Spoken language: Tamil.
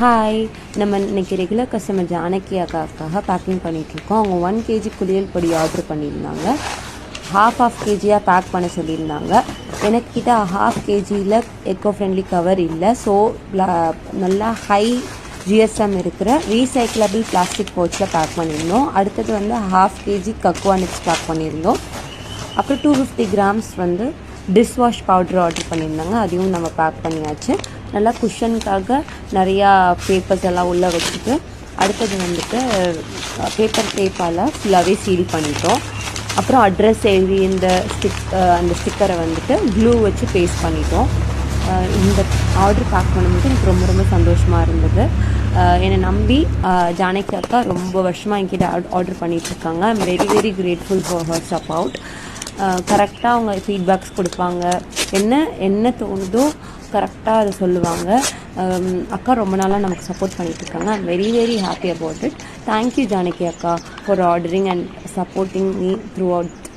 ஹாய், நம்ம இன்றைக்கி ரெகுலர் கஸ்டமர் ஜானகி அக்காவுக்காக பேக்கிங் பண்ணிகிட்ருக்கோம். அவங்க 1 kg குளியல் பொடி ஆர்டர் பண்ணியிருந்தாங்க. ஹாஃப் கேஜியாக பேக் பண்ண சொல்லியிருந்தாங்க. எனக்கிட்ட ஹாஃப் கேஜியில் எக்கோ ஃப்ரெண்ட்லி கவர் இல்லை. ஸோ நல்லா ஹை GSM இருக்கிற ரீசைக்கிளபிள் பிளாஸ்டிக் பவுச்சில் பேக் பண்ணியிருந்தோம். அடுத்தது வந்து ஹாஃப் கேஜி கக்குவா நிப்ஸ் பேக் பண்ணியிருந்தோம். அப்புறம் 250 கிராம்ஸ் வந்து டிஷ்வாஷ் பவுடர் ஆர்டர் பண்ணியிருந்தாங்க. அதையும் நம்ம பேக் பண்ணியாச்சு. நல்லா குஷனுக்காக நிறையா பேப்பர்ஸ் எல்லாம் உள்ளே வச்சுட்டு அடுத்தது வந்துட்டு பேப்பர் டேப்பால் ஃபுல்லாகவே சீல் பண்ணிட்டோம். அப்புறம் அட்ரஸ் எழுதி அந்த ஸ்டிக்கரை வந்துட்டு க்ளூ வச்சு பேஸ்ட் பண்ணிட்டோம். இந்த ஆர்டர் பேக் பண்ணும்போது எனக்கு ரொம்ப ரொம்ப சந்தோஷமாக இருந்தது. என்னை நம்பி ஜானகி அக்கா ரொம்ப வருஷமாக என்கிட்ட ஆர்டர் பண்ணிகிட்ருக்காங்க. I'm very very grateful for her support. கரெக்டாக அவங்க ஃபீட்பேக்ஸ் கொடுப்பாங்க. என்ன தோணுதோ கரெக்டாக அதை சொல்லுவாங்க. அக்கா ரொம்ப நாளாக நமக்கு சப்போர்ட் பண்ணிகிட்ருக்காங்க. I'm very very happy about it. Thank you Janaki அக்கா for ordering and supporting me through out.